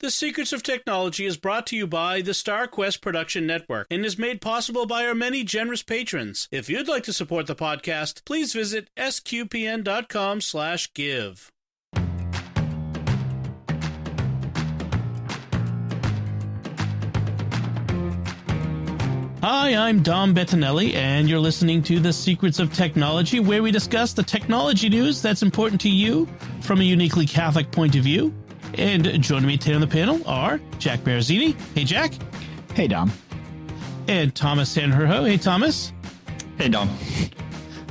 The Secrets of Technology is brought to you by the StarQuest Production Network and is made possible by our many generous patrons. If you'd like to support the podcast, please visit sqpn.com/give. Hi, I'm Dom Bettinelli, and you're listening to The Secrets of Technology, where we discuss the technology news that's important to you from a uniquely Catholic point of view. And joining me today on the panel are Jack Baruzzini. Hey, Jack. Hey, Dom. And Thomas Sanjurjo. Hey, Thomas. Hey, Dom.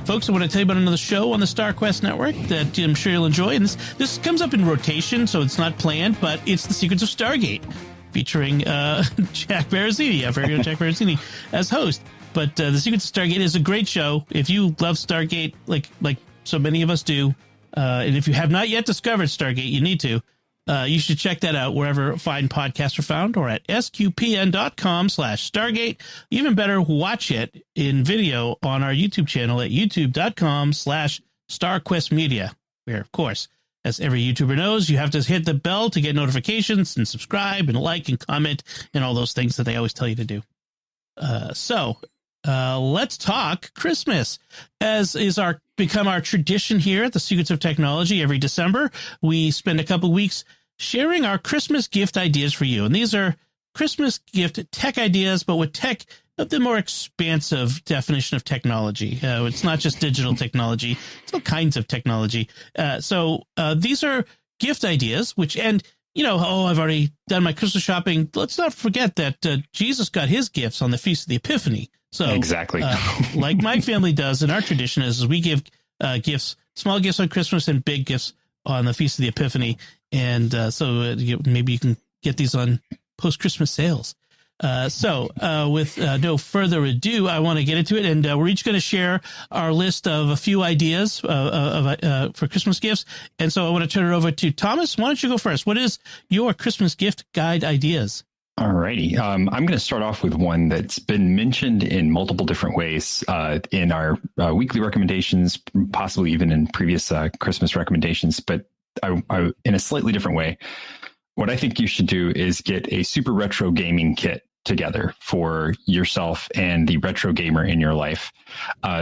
Folks, I want to tell you about another show on the StarQuest Network that I'm sure you'll enjoy. And this comes up in rotation, so it's not planned, but it's The Secrets of Stargate, featuring Jack Baruzzini, our very own Jack Baruzzini, as host. But The Secrets of Stargate is a great show. If you love Stargate, like so many of us do, and if you have not yet discovered Stargate, you need to. You should check that out wherever fine podcasts are found, or at sqpn.com/Stargate. Even better, watch it in video on our YouTube channel at youtube.com/StarQuestMedia, where, of course, as every YouTuber knows, you have to hit the bell to get notifications and subscribe and like and comment and all those things that they always tell you to do. So let's talk Christmas. As is become our tradition here at the Secrets of Technology, every December, we spend a couple weeks sharing our Christmas gift ideas for you. And these are Christmas gift tech ideas, but with tech of the more expansive definition of technology. It's not just digital technology. It's all kinds of technology. So these are gift ideas, I've already done my Christmas shopping. Let's not forget that Jesus got his gifts on the Feast of the Epiphany. So exactly, like my family does, and our tradition is we give gifts, small gifts on Christmas and big gifts on the Feast of the Epiphany. And so maybe you can get these on post-Christmas sales. So with no further ado, I want to get into it. And we're each going to share our list of a few ideas for Christmas gifts. And so I want to turn it over to Thomas. Why don't you go first? What is your Christmas gift guide ideas? All righty. I'm going to start off with one that's been mentioned in multiple different ways in our weekly recommendations, possibly even in previous Christmas recommendations, but I, in a slightly different way. What I think you should do is get a super retro gaming kit together for yourself and the retro gamer in your life.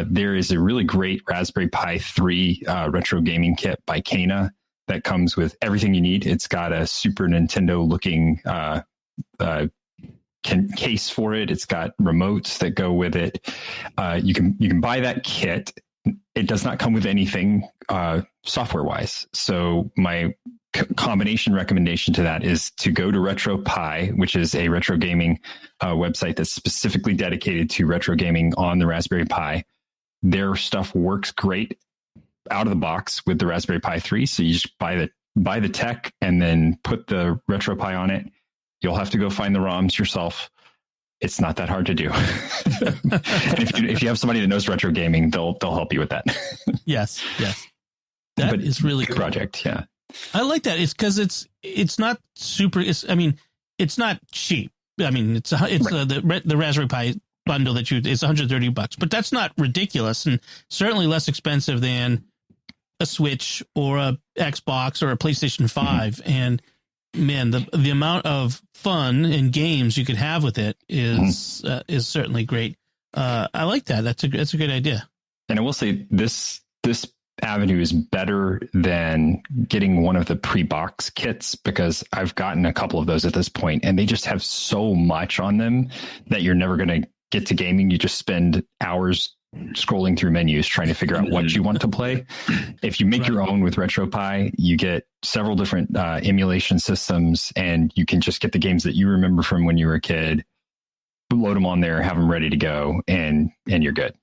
There is a really great Raspberry Pi 3 retro gaming kit by Kana that comes with everything you need. It's got a Super Nintendo looking case for it. It's got remotes that go with it. You can buy that kit. It does not come with anything software wise. So my combination recommendation to that is to go to RetroPie, which is a retro gaming website that's specifically dedicated to retro gaming on the Raspberry Pi. Their stuff works great out of the box with the Raspberry Pi 3. So you just buy the tech and then put the RetroPie on it. You'll have to go find the ROMs yourself. It's not that hard to do. if you have somebody that knows retro gaming, they'll help you with that. Yes. That is really cool. Project. Yeah. I like that. It's because it's not super. It's not cheap. I mean, it's right. The Raspberry Pi bundle it's $130, but that's not ridiculous, and certainly less expensive than a Switch or a Xbox or a PlayStation 5. Mm-hmm. And man, the amount of fun and games you could have with it is certainly great. I like that. That's a good idea. And I will say this avenue is better than getting one of the pre-box kits, because I've gotten a couple of those at this point, and they just have so much on them that you're never going to get to gaming. You just spend hours scrolling through menus trying to figure out what you want to play. If you make your own with RetroPie, you get several different emulation systems, and you can just get the games that you remember from when you were a kid, load them on there, have them ready to go, and you're good.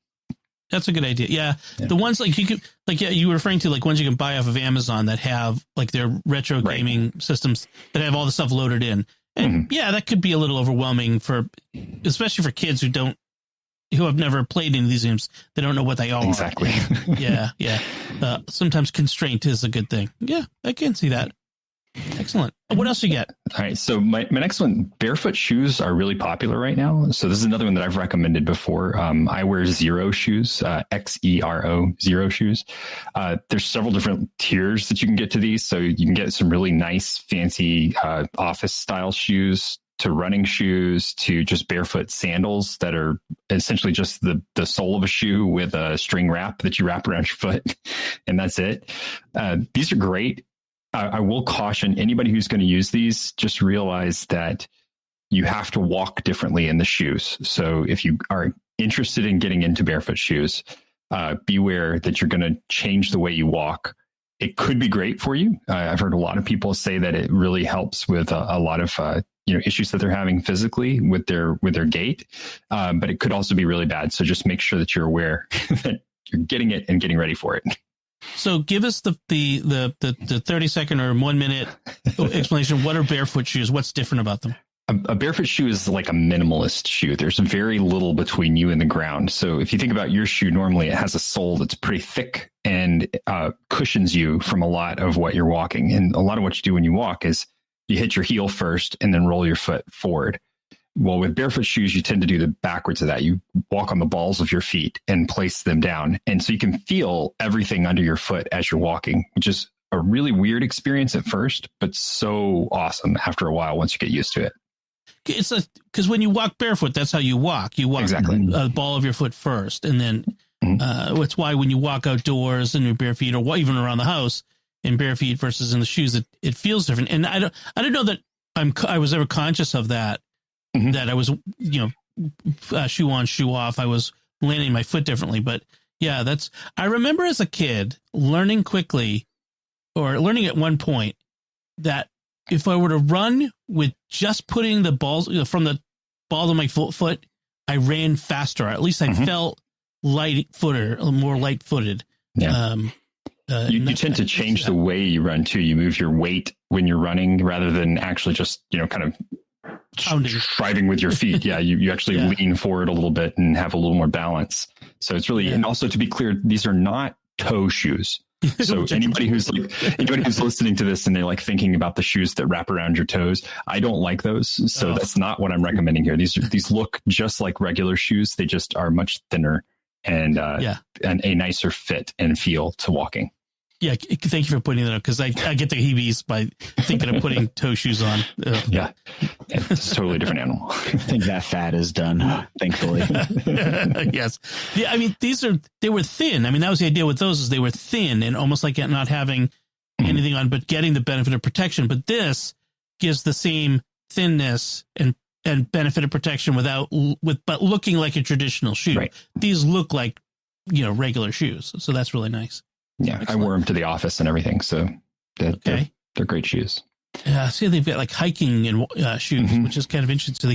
That's a good idea. Yeah. The ones you were referring to, like ones you can buy off of Amazon that have like their retro gaming systems that have all the stuff loaded in. And that could be a little overwhelming especially for kids who have never played any of these games. They don't know what they are. Exactly. Yeah. Sometimes constraint is a good thing. Yeah, I can see that. Excellent. What else you get? All right. So my next one, barefoot shoes are really popular right now. So this is another one that I've recommended before. I wear Xero shoes, Xero, Xero shoes. There's several different tiers that you can get to these. So you can get some really nice, fancy office style shoes, to running shoes, to just barefoot sandals that are essentially just the sole of a shoe with a string wrap that you wrap around your foot. And that's it. These are great. I will caution anybody who's going to use these, just realize that you have to walk differently in the shoes. So if you are interested in getting into barefoot shoes, beware that you're going to change the way you walk. It could be great for you. I've heard a lot of people say that it really helps with a lot of issues that they're having physically with their gait, but it could also be really bad. So just make sure that you're aware that you're getting it and getting ready for it. So give us the 30-second or 1 minute explanation. What are barefoot shoes? What's different about them? A barefoot shoe is like a minimalist shoe. There's very little between you and the ground. So if you think about your shoe, normally it has a sole that's pretty thick and cushions you from a lot of what you're walking. And a lot of what you do when you walk is you hit your heel first and then roll your foot forward. Well, with barefoot shoes, you tend to do the backwards of that. You walk on the balls of your feet and place them down. And so you can feel everything under your foot as you're walking, which is a really weird experience at first, but so awesome after a while once you get used to it. It's because when you walk barefoot, that's how you walk. You walk exactly the ball of your foot first. And then it's why when you walk outdoors in your bare feet or even around the house in bare feet versus in the shoes, it feels different. And I don't know that I was ever conscious of that. That I was, shoe on, shoe off. I was landing my foot differently. But yeah, I remember as a kid learning at one point that if I were to run with just putting the balls from the ball of my foot, I ran faster. At least I felt more light footed. Yeah. You tend to change the way you run too. You move your weight when you're running rather than actually just, kind of driving with your feet. Yeah. You actually lean forward a little bit and have a little more balance. So it's really, and also to be clear, these are not toe shoes. So anybody who's listening to this and they're like thinking about the shoes that wrap around your toes, I don't like those. So that's not what I'm recommending here. These look just like regular shoes. They just are much thinner and a nicer fit and feel to walking. Yeah, thank you for pointing that out because I get the heebies by thinking of putting toe shoes on. Yeah, it's a totally different animal. I think that fad is done, thankfully. Yes. Yeah, I mean, they were thin. I mean, that was the idea with those is they were thin and almost like not having anything on, but getting the benefit of protection. But this gives the same thinness and benefit of protection but looking like a traditional shoe. Right. These look like, regular shoes. So that's really nice. Yeah, excellent. I wore them to the office and everything, so they're great shoes. Yeah, see, they've got like hiking and shoes, which is kind of interesting. So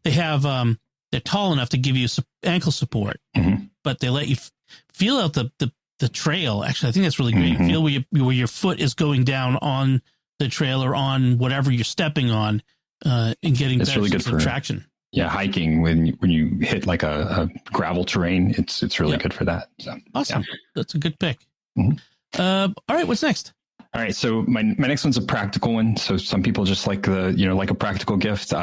they're tall enough to give you ankle support, but they let you feel out the trail. Actually, I think that's really great. Feel where your foot is going down on the trail or on whatever you're stepping on, and getting better really good for traction. Yeah, hiking when you hit like a gravel terrain, it's really good for that. So, awesome. Yeah. That's a good pick. All right, what's next? All right, so my next one's a practical one. So some people just like like a practical gift.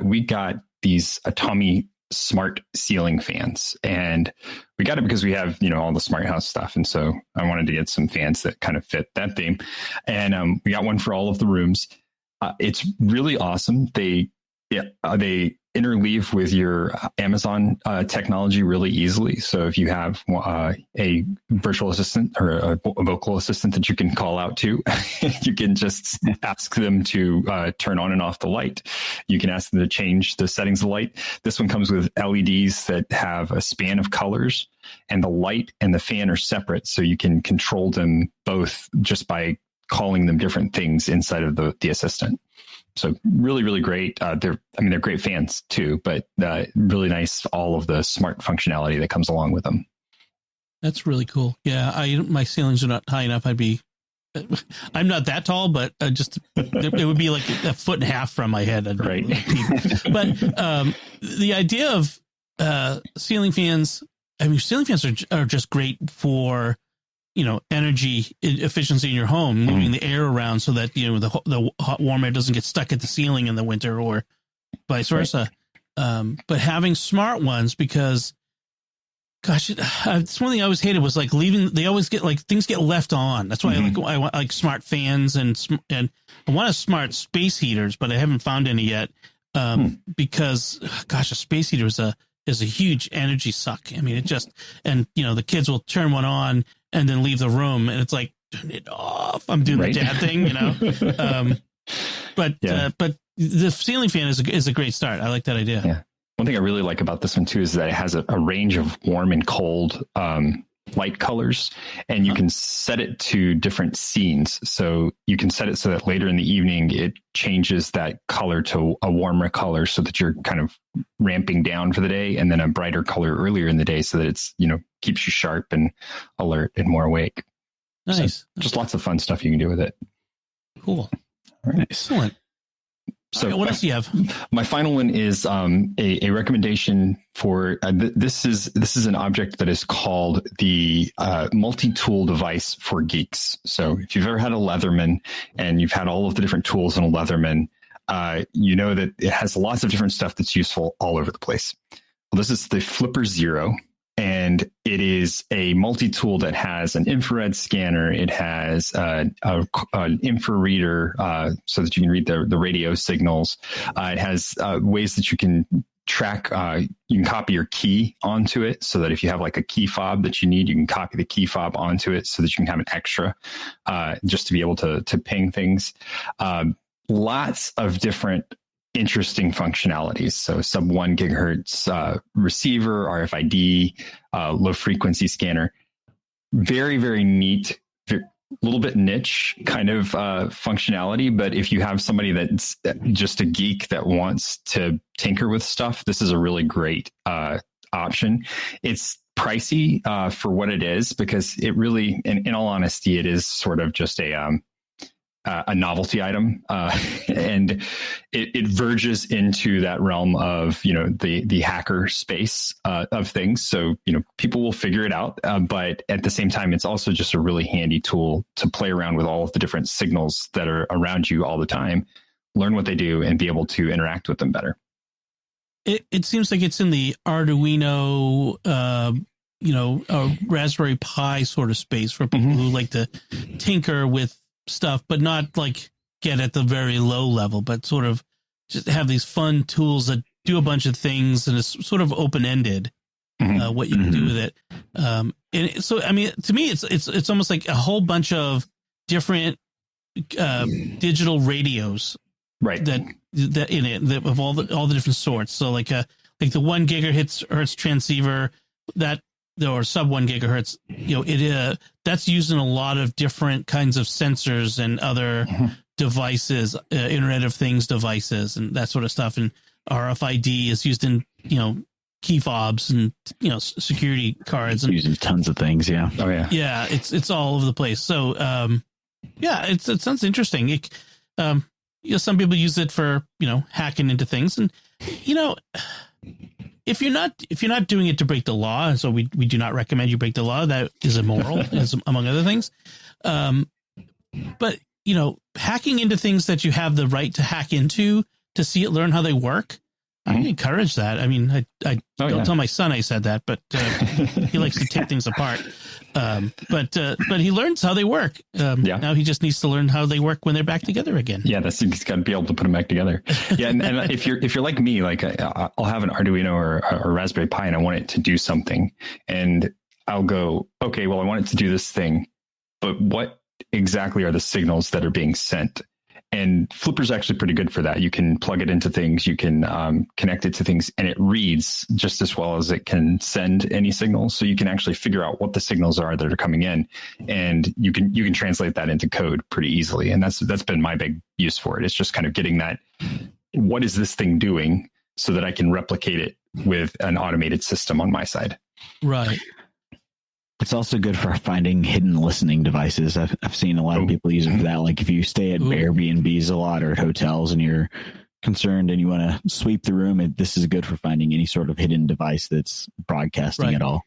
We got these Tommy smart ceiling fans, and we got it because we have all the smart house stuff, and so I wanted to get some fans that kind of fit that theme, and we got one for all of the rooms. It's really awesome. They interleave with your Amazon technology really easily. So if you have a virtual assistant or a vocal assistant that you can call out to, you can just ask them to turn on and off the light. You can ask them to change the settings of the light. This one comes with LEDs that have a span of colors, and the light and the fan are separate. So you can control them both just by calling them different things inside of the assistant. So really, really great. They're great fans too, but really nice. All of the smart functionality that comes along with them. That's really cool. Yeah. My ceilings are not high enough. I'm not that tall, but it would be like a foot and a half from my head. Right. But the idea of ceiling fans, ceiling fans are just great for energy efficiency in your home, moving the air around so that the hot warm air doesn't get stuck at the ceiling in the winter or vice versa. But having smart ones, because gosh, it's one thing I always hated was like leaving. They always get like things get left on. That's why I want like smart fans and I want a smart space heaters, but I haven't found any yet. Because gosh, a space heater is a huge energy suck. I mean, it just, and the kids will turn one on and then leave the room, and it's like, turn it off. I'm doing the dad thing, But the ceiling fan is a great start. I like that idea. Yeah. One thing I really like about this one too is that it has a range of warm and cold light colors, and you can set it to different scenes. So you can set it so that later in the evening it changes that color to a warmer color, so that you're kind of ramping down for the day, and then a brighter color earlier in the day, so that it's keeps you sharp and alert and more awake. Nice. So just lots of fun stuff you can do with it. Cool. All right. Excellent. So what else do you have? My final one is a recommendation for this is an object that is called the multi-tool device for geeks. So if you've ever had a Leatherman and you've had all of the different tools in a Leatherman, you know that it has lots of different stuff that's useful all over the place. Well, this is the Flipper Zero. And it is a multi-tool that has an infrared scanner. It has an infra reader so that you can read the radio signals. It has ways that you can track. You can copy your key onto it, so that if you have like a key fob that you need, you can copy the key fob onto it, so that you can have an extra just to be able to ping things. Lots of different interesting functionalities. So sub 1 gigahertz receiver, RFID, low frequency scanner. Very, very neat, a little bit niche kind of functionality. But if you have somebody that's just a geek that wants to tinker with stuff, this is a really great option. It's pricey for what it is, because it really, in all honesty, it is sort of just a novelty item, and it verges into that realm of the hacker space of things. So people will figure it out, but at the same time, it's also just a really handy tool to play around with all of the different signals that are around you all the time, learn what they do, and be able to interact with them better. It seems like it's in the Arduino, a Raspberry Pi sort of space for people who like to tinker with stuff, but not like get at the very low level, but sort of just have these fun tools that do a bunch of things, and it's sort of open-ended what you can do with it. And so, I mean, to me, it's almost like a whole bunch of different digital radios, right? That in it, that of all the different sorts. So like the 1 gigahertz transceiver that, or sub 1 gigahertz, that's used in a lot of different kinds of sensors and other devices, Internet of Things devices and that sort of stuff. And RFID is used in, key fobs and, security cards. And using tons of things. Yeah. Oh yeah. Yeah. It's all over the place. So, it sounds interesting. Some people use it for, hacking into things, and, if you're not doing it to break the law, so we do not recommend you break the law. That is immoral, among other things. But hacking into things that you have the right to hack into to learn how they work, I encourage that. I mean, I don't tell my son I said that, but he likes to take things apart. But he learns how they work. Now he just needs to learn how they work when they're back together again. Yeah, he's got to be able to put them back together. Yeah, and if you're like me, like I'll have an Arduino or a Raspberry Pi, and I want it to do something, and I'll go, okay, well, I want it to do this thing, but what exactly are the signals that are being sent? And Flipper's actually pretty good for that. You can plug it into things, you can connect it to things, and it reads just as well as it can send any signals. So you can actually figure out what the signals are that are coming in, and you can translate that into code pretty easily. And that's been my big use for it. It's just kind of getting that, what is this thing doing, so that I can replicate it with an automated system on my side. Right. It's also good for finding hidden listening devices. I've seen a lot of people use it for that. Like if you stay at Airbnbs a lot or at hotels and you're concerned and you want to sweep the room, this is good for finding any sort of hidden device that's broadcasting at all.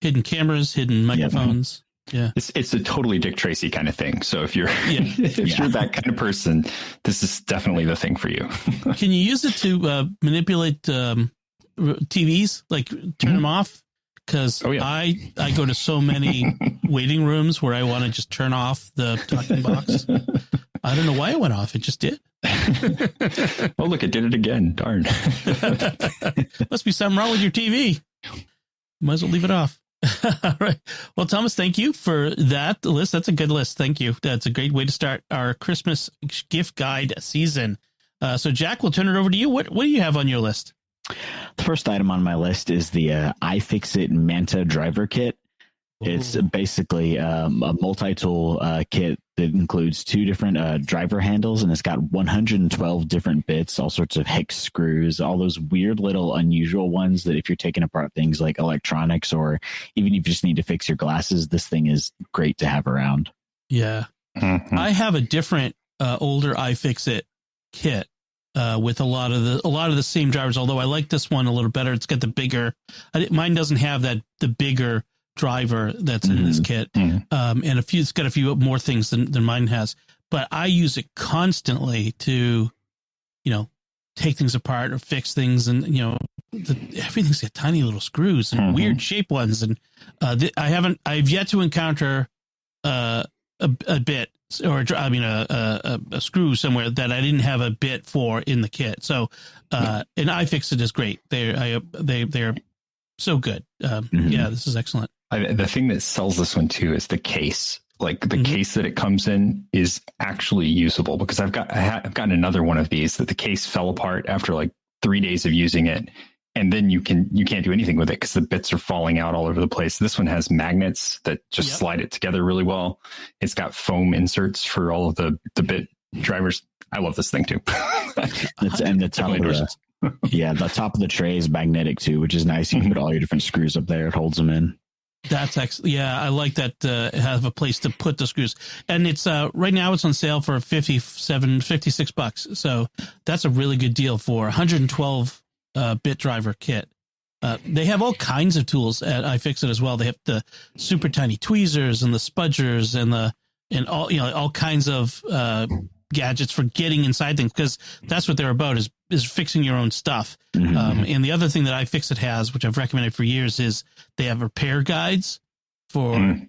Hidden cameras, hidden microphones. Yeah. It's a totally Dick Tracy kind of thing. So if you're if Yeah. you're that kind of person, this is definitely the thing for you. Can you use it to manipulate TVs, like turn them off? Because I go to so many waiting rooms where I want to just turn off the talking box. I don't know why it went off. It just did. Oh, look, it did it again. Darn. Must be something wrong with your TV. Might as well leave it off. All right. Well, Thomas, thank you for that list. That's a good list. Thank you. That's a great way to start our Christmas gift guide season. So, Jack, we'll turn it over to you. What do you have on your list? The first item on my list is the iFixit Manta driver kit. It's basically a multi-tool kit that includes 2 different driver handles, and it's got 112 different bits, all sorts of hex screws, all those weird little unusual ones that if you're taking apart things like electronics or even if you just need to fix your glasses, this thing is great to have around. Yeah. Mm-hmm. I have a different older iFixit kit with a lot of the same drivers, although I like this one a little better. It's got the bigger, mine doesn't have the bigger driver that's in this kit. And it's got a few more things than mine has, but I use it constantly to, take things apart or fix things. And, everything's got tiny little screws and weird shape ones. And I've yet to encounter a bit or a screw somewhere that I didn't have a bit for in the kit. So, and iFixit is great. They're so good. Yeah, this is excellent. The thing that sells this one too is the case. Like the case that it comes in is actually usable, because I've gotten another one of these that the case fell apart after like 3 days of using it, and then you can't do anything with it because the bits are falling out all over the place. This one has magnets that just slide it together really well. It's got foam inserts for all of the bit drivers. I love this thing too. And the top the top of the tray is magnetic too, which is nice. You can put all your different screws up there. It holds them in. That's excellent. Yeah, I like that. Have a place to put the screws, and it's right now it's on sale for $56. So that's a really good deal for 112 bit driver kit. They have all kinds of tools at iFixit as well. They have the super tiny tweezers and the spudgers and all kinds of gadgets for getting inside things, because that's what they're about is fixing your own stuff. And the other thing that iFixit has, which I've recommended for years, is they have repair guides for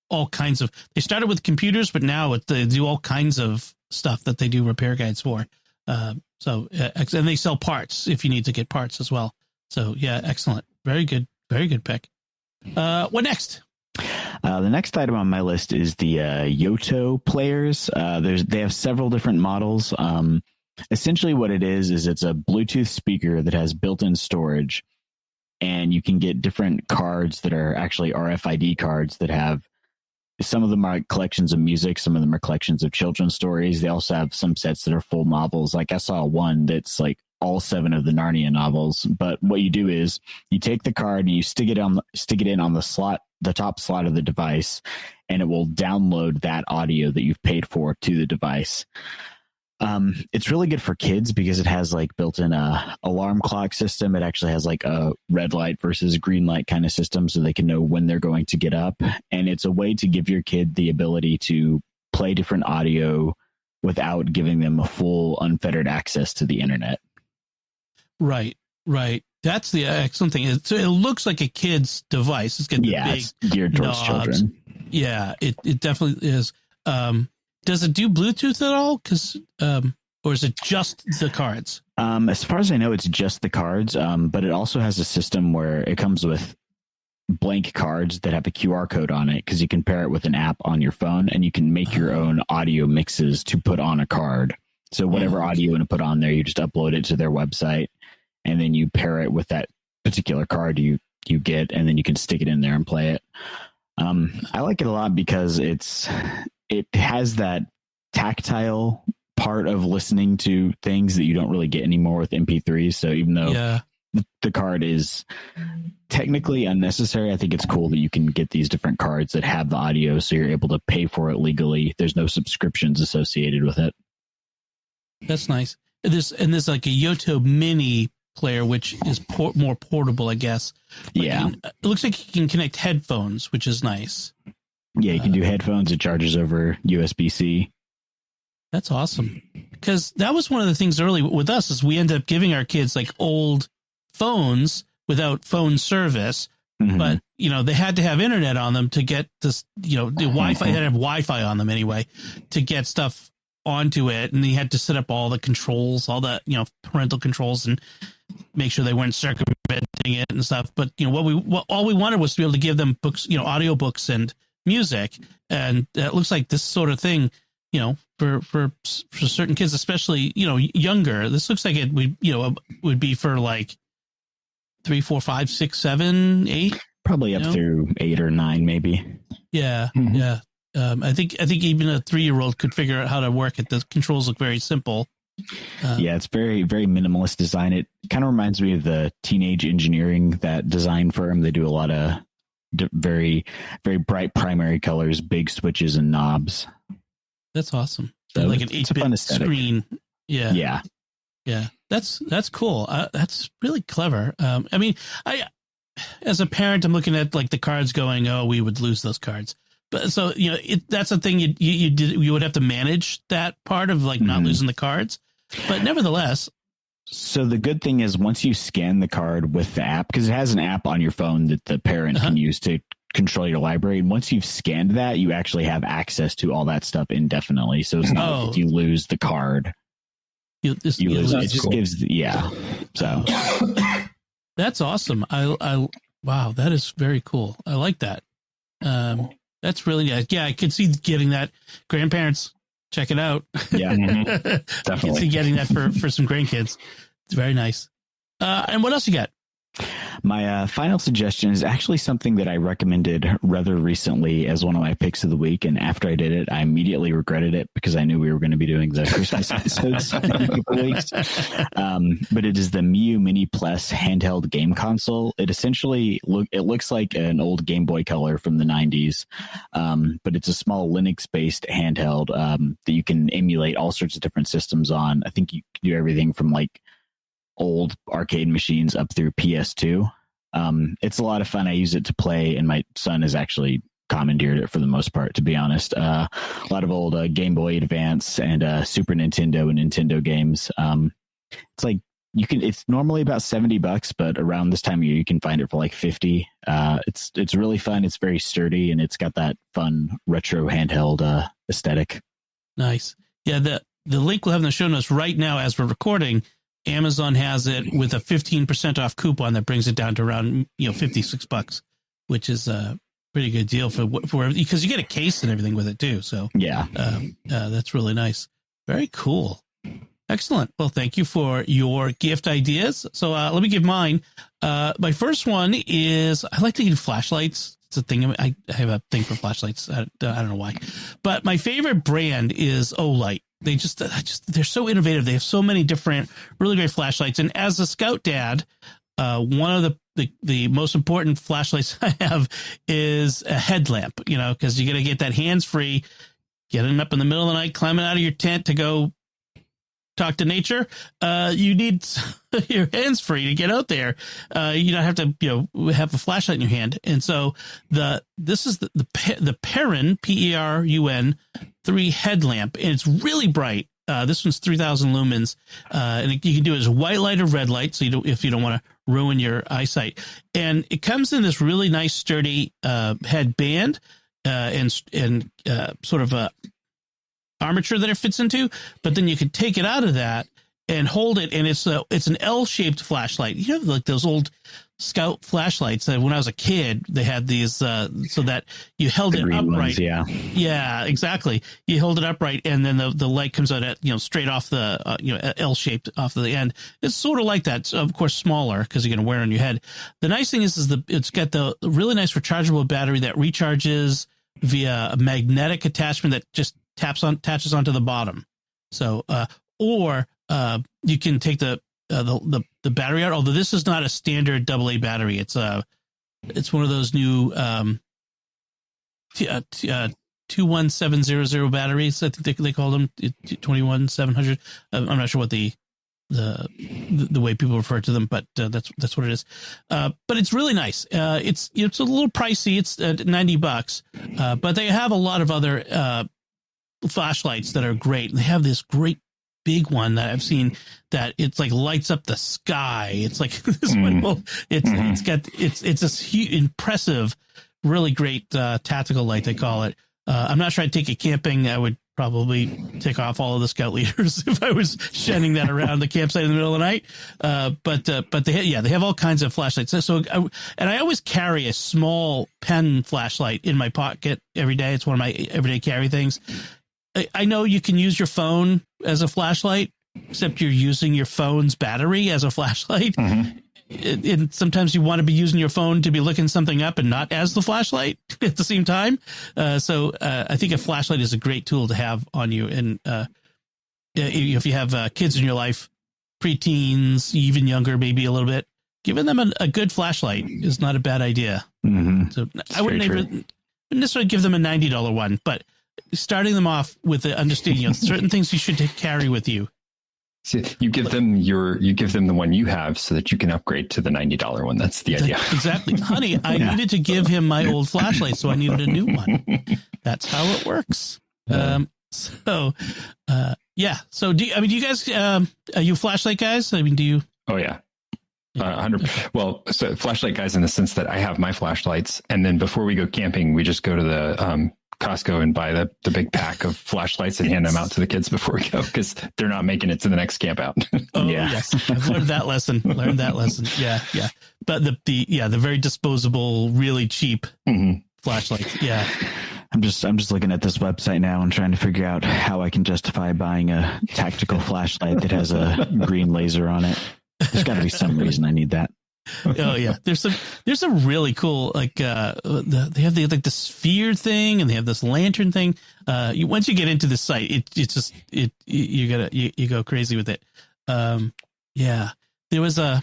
all kinds of. They started with computers, but now they do all kinds of stuff that they do repair guides for. And they sell parts if you need to get parts as well. So yeah, excellent, very good pick. What next? The next item on my list is the Yoto players. They have several different models. Essentially what it is it's a Bluetooth speaker that has built-in storage, and you can get different cards that are actually RFID cards that have, some of them are collections of music, some of them are collections of children's stories. They also have some sets that are full novels. Like I saw one that's like all 7 of the Narnia novels. But what you do is you take the card and you stick it in on the top slot of the device, and it will download that audio that you've paid for to the device. It's really good for kids because it has like built-in alarm clock system. It actually has like a red light versus green light kind of system, so they can know when they're going to get up. And it's a way to give your kid the ability to play different audio without giving them a full unfettered access to the internet. Right. That's the excellent thing. So it looks like a kid's device. It's got the big it's geared towards children. Yeah, it definitely is. Does it do Bluetooth at all? Or is it just the cards? As far as I know, it's just the cards. But it also has a system where it comes with blank cards that have a QR code on it, because you can pair it with an app on your phone, and you can make your own audio mixes to put on a card. So whatever audio you want to put on there, you just upload it to their website, and then you pair it with that particular card you get, and then you can stick it in there and play it. I like it a lot because it has that tactile part of listening to things that you don't really get anymore with MP3s. So even though the card is technically unnecessary, I think it's cool that you can get these different cards that have the audio, so you're able to pay for it legally. There's no subscriptions associated with it. That's nice. There's like a Yoto mini player, which is more portable, I guess. But it looks like you can connect headphones, which is nice. Yeah, you can do headphones. It charges over USB-C. That's awesome. Because that was one of the things early with us is we ended up giving our kids like old phones without phone service. Mhm. But, they had to have internet on them to get this, the Wi-Fi, they had to have Wi-Fi on them anyway, to get stuff onto it. And you had to set up all the controls, all the, parental controls and make sure they weren't circumventing it and stuff. But, all we wanted was to be able to give them books, audio books and music. And it looks like this sort of thing, for certain kids, especially, younger, this looks like it would be for like 3, 4, 5, 6, 7, 8, probably up through 8 or 9, maybe. Yeah. Mhm. Yeah. I think even a 3-year-old could figure out how to work it. The controls look very simple. Yeah, it's very, very minimalist design. It kind of reminds me of the Teenage Engineering, that design firm. They do a lot of very, very bright primary colors, big switches and knobs. That's awesome. So Like an it's a fun 8-bit aesthetic. screen. Yeah. Yeah. Yeah. That's cool. That's really clever. I, as a parent, I'm looking at like the cards going, oh, we would lose those cards. But so, that's a thing you would have to manage that part of like not losing the cards. But nevertheless. So the good thing is once you scan the card with the app, because it has an app on your phone that the parent can use to control your library. And once you've scanned that, you actually have access to all that stuff indefinitely. So it's not like if you lose the card, you lose it. It just gives, So that's awesome. Wow, that is very cool. I like that. That's really nice. Yeah, I could see getting that. Grandparents, check it out. Yeah, I can see getting that for some grandkids. It's very nice. And what else you got? My final suggestion is actually something that I recommended rather recently as one of my picks of the week. And after I did it, I immediately regretted it because I knew we were going to be doing the Christmas episodes in a couple of weeks. But it is the Miu Mini Plus handheld game console. It essentially looks like an old Game Boy Color from the 90s, but it's a small Linux-based handheld that you can emulate all sorts of different systems on. I think you can do everything from like old arcade machines up through PS2. It's a lot of fun. I use it to play, and my son has actually commandeered it for the most part, to be honest. A lot of old Game Boy Advance and Super Nintendo and Nintendo games. It's like it's normally about $70, but around this time of year you can find it for like 50. It's really fun. It's very sturdy, and it's got that fun retro handheld aesthetic. Nice. Yeah, the link we'll have in the show notes right now as we're recording. Amazon has it with a 15% off coupon that brings it down to around $56, which is a pretty good deal for because you get a case and everything with it too. So yeah, that's really nice. Very cool. Excellent. Well, thank you for your gift ideas. So let me give mine. My first one is I like to use flashlights. It's a thing. I have a thing for flashlights. I don't know why, but my favorite brand is Olight. They're so innovative. They have so many different really great flashlights. And as a scout dad, one of the most important flashlights I have is a headlamp, because you got to get that hands-free, getting up in the middle of the night, climbing out of your tent to go talk to nature. You need your hands free to get out there. You don't have to, have a flashlight in your hand. And so this is the Perun, Perun 3 headlamp, and it's really bright. This one's 3,000 lumens, and you can do it as white light or red light. So if you don't want to ruin your eyesight, and it comes in this really nice sturdy headband and sort of a armature that it fits into, but then you can take it out of that and hold it, and it's an L-shaped flashlight. You have like those old Scout flashlights that when I was a kid, they had these so that you held it upright. Ones, yeah, exactly. You hold it upright, and then the light comes out at straight off the L-shaped off of the end. It's sort of like that. So of course, smaller because you're going to wear it on your head. The nice thing is it's got the really nice rechargeable battery that recharges via a magnetic attachment that just attaches onto the bottom. So or you can take the battery out, although this is not a standard AA battery. It's one of those new 21700 batteries. I think they call them 21700. I'm not sure what the the way people refer to them, but that's what it is. But it's really nice. It's a little pricey. It's $90, but they have a lot of other flashlights that are great. They have this great big one that I've seen that it's like lights up the sky. It's like this one. It's this huge, impressive, really great tactical light, they call it. I'm not sure I'd take it camping. I would probably take off all of the scout leaders if I was shining that around the campsite in the middle of the night. But they have all kinds of flashlights. And I always carry a small pen flashlight in my pocket every day. It's one of my everyday carry things. I know you can use your phone as a flashlight, except you're using your phone's battery as a flashlight. And sometimes you want to be using your phone to be looking something up and not as the flashlight at the same time. So I think a flashlight is a great tool to have on you. And if you have kids in your life, preteens, even younger, maybe a little bit, giving them a good flashlight is not a bad idea. So I wouldn't necessarily give them a $90 one, but starting them off with the understanding of certain things you should carry with you. So you give them the one you have so that you can upgrade to the $90 one. That's the idea. Exactly. Honey, I needed to give him my old flashlight, so I needed a new one. That's how it works. So do you guys, are you flashlight guys? I mean, do you? Oh yeah. 100. Well, so flashlight guys in the sense that I have my flashlights, and then before we go camping, we just go to the Costco and buy the big pack of flashlights and hand them out to the kids before we go, because they're not making it to the next camp out. Yes, I've learned that lesson. Yeah. But the very disposable, really cheap flashlights. Yeah. I'm just looking at this website now and trying to figure out how I can justify buying a tactical flashlight that has a green laser on it. There's got to be some reason I need that. Oh yeah, there's some really cool, like they have the sphere thing, and they have this lantern thing. Once you get into the site, you go crazy with it. There was I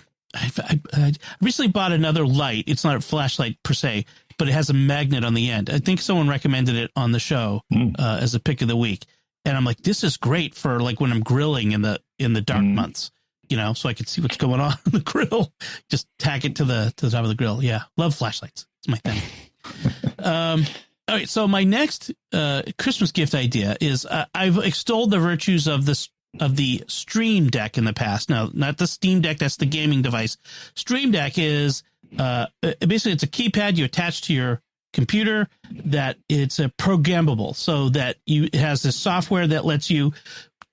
recently bought another light. It's not a flashlight per se, but it has a magnet on the end. I think someone recommended it on the show as a pick of the week, and I'm like, this is great for like when I'm grilling in the dark months. So I could see what's going on the grill. Just tack it to the top of the grill. Yeah, love flashlights. It's my thing. All right, so my next Christmas gift idea is I've extolled the virtues of the Stream Deck in the past. Now, not the Steam Deck, that's the gaming device. Stream Deck is basically it's a keypad you attach to your computer that it's a programmable, so that it has this software that lets you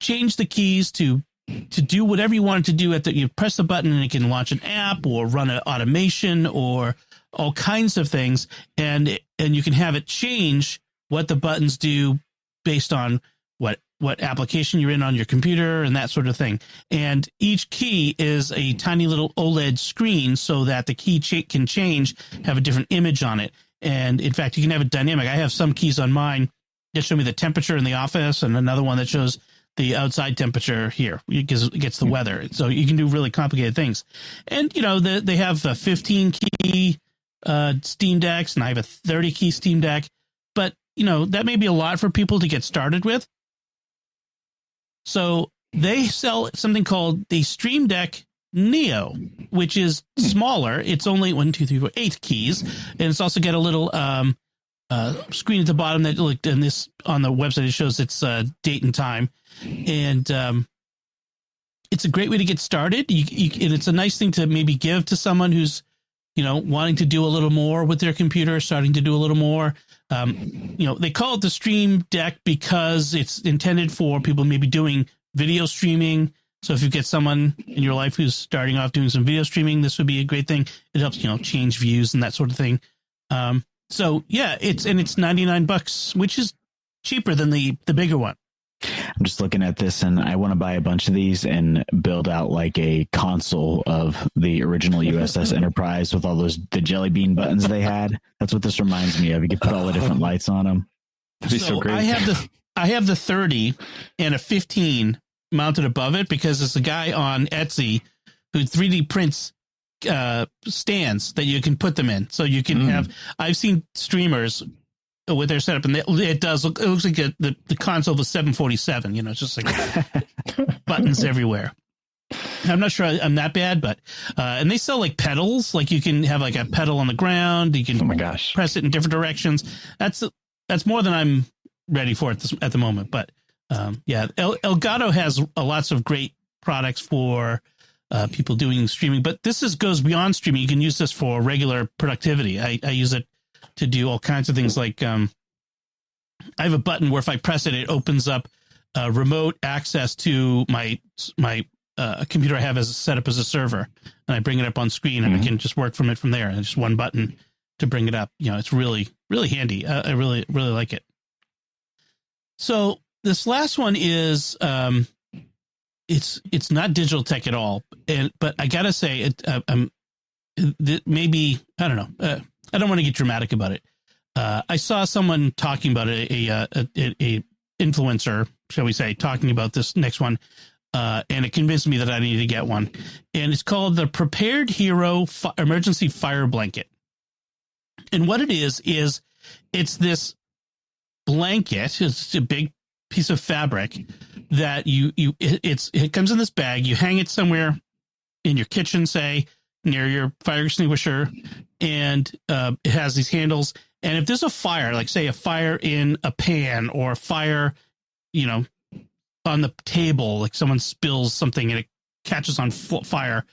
change the keys to do whatever you want it to do. You press the button and it can launch an app or run an automation or all kinds of things. And you can have it change what the buttons do based on what application you're in on your computer and that sort of thing. And each key is a tiny little OLED screen so that the key can change, have a different image on it. And in fact, you can have it dynamic. I have some keys on mine that show me the temperature in the office, and another one that shows the outside temperature here. It gets the weather. So you can do really complicated things. And, they have a 15 key Steam Decks, and I have a 30 key Steam Deck. But, that may be a lot for people to get started with. So they sell something called the Stream Deck Neo, which is smaller. It's only 8 keys. And it's also got a little screen at the bottom that, and this on the website, it shows its date and time. And it's a great way to get started. And it's a nice thing to maybe give to someone who's, wanting to do a little more with their computer, starting to do a little more. They call it the Stream Deck because it's intended for people maybe doing video streaming. So if you get someone in your life who's starting off doing some video streaming, this would be a great thing. It helps, change views and that sort of thing. So yeah, it's $99, which is cheaper than the bigger one. I'm just looking at this and I want to buy a bunch of these and build out like a console of the original USS Enterprise with all the jelly bean buttons they had. That's what this reminds me of. You could put all the different lights on them. That'd be so great. I have the 30 and a 15 mounted above it because there's a guy on Etsy who 3D prints stands that you can put them in. So you can have, I've seen streamers with their setup, and it looks like the console of a 747, it's just like buttons everywhere. I'm not sure I'm that bad, but and they sell like pedals. Like you can have like a pedal on the ground. You can Oh my gosh. press it in different directions. That's more than I'm ready for at the moment. But yeah, Elgato has lots of great products for people doing streaming. But this goes beyond streaming. You can use this for regular productivity. I use it to do all kinds of things. Like I have a button where if I press it, it opens up remote access to my computer I have as set up as a server, and I bring it up on screen, and I can just work from there. And just one button to bring it up. You know, it's really, really handy. I really, really like it. So this last one is it's not digital tech at all, but I gotta say maybe I don't know. I don't want to get dramatic about it. I saw someone talking about a influencer, shall we say, talking about this next one, and it convinced me that I need to get one. And it's called the Prepared Hero Emergency Fire Blanket. And what it is it's this blanket. It's a big piece of fabric that it comes in this bag. You hang it somewhere in your kitchen, say near your fire extinguisher, and it has these handles. And if there's a fire, like say a fire in a pan or a fire, you know, on the table, like someone spills something and it catches on fire,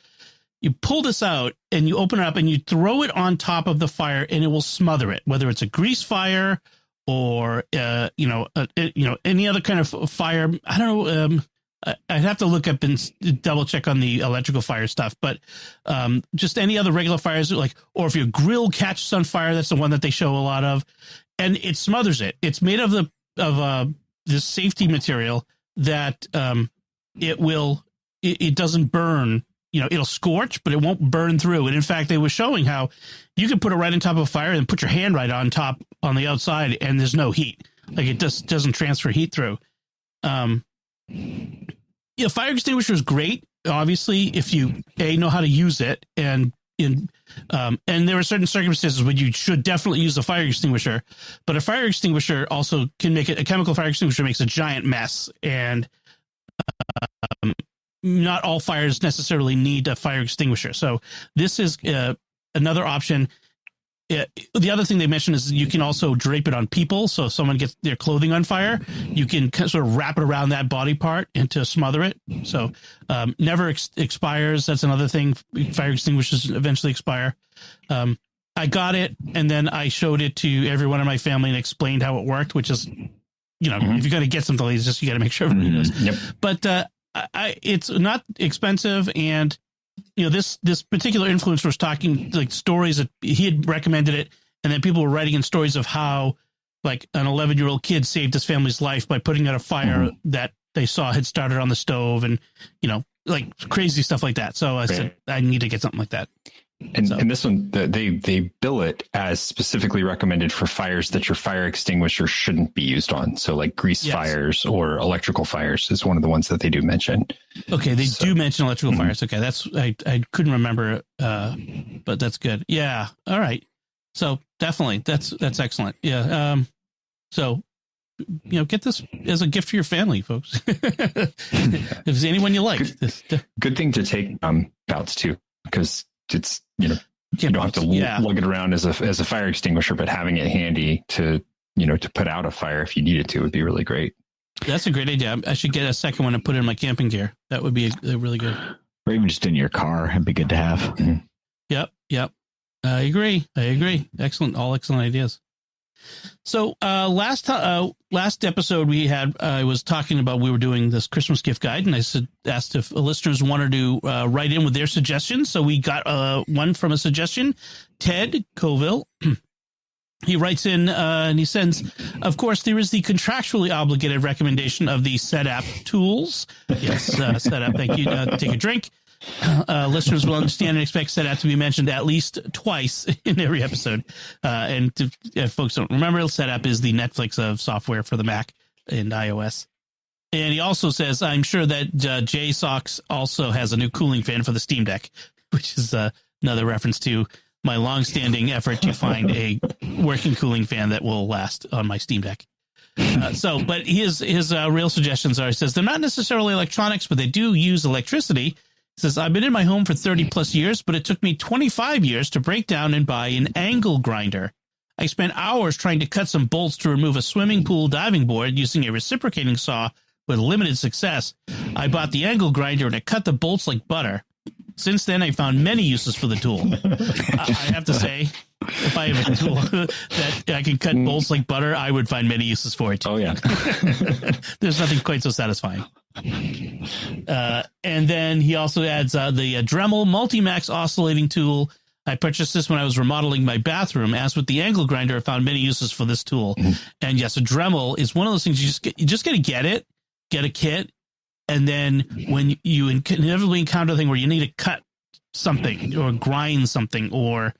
you pull this out and you open it up and you throw it on top of the fire and it will smother it, whether it's a grease fire or, any other kind of fire. I don't know. I'd have to look up and double check on the electrical fire stuff, but just any other regular fires, like, or if your grill catches on fire, that's the one that they show a lot of, and it smothers it. It's made of this safety material that it doesn't burn. You know, it'll scorch, but it won't burn through. And in fact, they were showing how you can put it right on top of a fire and put your hand right on top on the outside, and there's no heat. Like it just doesn't transfer heat through. Fire extinguisher is great, obviously, if you know how to use it, and there are certain circumstances where you should definitely use a fire extinguisher. But a fire extinguisher also can make it. A chemical fire extinguisher makes a giant mess, and not all fires necessarily need a fire extinguisher. So this is another option. The other thing they mentioned is you can also drape it on people. So if someone gets their clothing on fire, you can sort of wrap it around that body part and to smother it. So never expires. That's another thing. Fire extinguishers eventually expire. I got it, and then I showed it to everyone in my family and explained how it worked, which is, if you're going to get something like this, you got to make sure everybody knows. Yep. But it's not expensive, and this particular influencer was talking like stories that he had recommended it, and then people were writing in stories of how like an 11-year-old kid saved his family's life by putting out a fire that they saw had started on the stove, and like crazy stuff like that. So I said I need to get something like that. And this one, they bill it as specifically recommended for fires that your fire extinguisher shouldn't be used on. So like grease fires or electrical fires is one of the ones that they do mention. Okay, they do mention electrical fires. Okay, that's I couldn't remember, but that's good. Yeah, all right. So definitely, that's excellent. Yeah. So get this as a gift for your family, folks. If there's anyone you like, good thing to take bouts too, because it's you don't have to lug it around as a fire extinguisher, but having it handy to put out a fire if you need it to would be really great. That's a great idea. I should get a second one and put it in my camping gear. That would be really good. Or even just in your car. It'd be good to have. Mm-hmm. Yep. I agree. Excellent. All excellent ideas. So last episode we had, I was talking about, we were doing this Christmas gift guide, and I asked if listeners wanted to write in with their suggestions. So we got one from a suggestion, Ted Coville. He writes in and he sends, of course, there is the contractually obligated recommendation of the SetApp tools. Yes, SetApp. Thank you. Take a drink. Listeners will understand and expect SetApp to be mentioned at least twice in every episode. And if folks don't remember, SetApp is the Netflix of software for the Mac and iOS. And he also says, I'm sure that JSOX also has a new cooling fan for the Steam Deck, which is another reference to my longstanding effort to find a working cooling fan that will last on my Steam Deck. But his real suggestions are, he says, they're not necessarily electronics, but they do use electricity. says, I've been in my home for 30 plus years, but it took me 25 years to break down and buy an angle grinder. I spent hours trying to cut some bolts to remove a swimming pool diving board using a reciprocating saw with limited success. I bought the angle grinder and it cut the bolts like butter. Since then, I found many uses for the tool. I have to say, if I have a tool that I can cut bolts like butter, I would find many uses for it. Oh, yeah. There's nothing quite so satisfying. And then he also adds the Dremel Multimax oscillating tool. I purchased this when I was remodeling my bathroom. As with the angle grinder, I found many uses for this tool. And yes, a Dremel is one of those things you just got to get a kit. And then when you inevitably encounter a thing where you need to cut something or grind something or,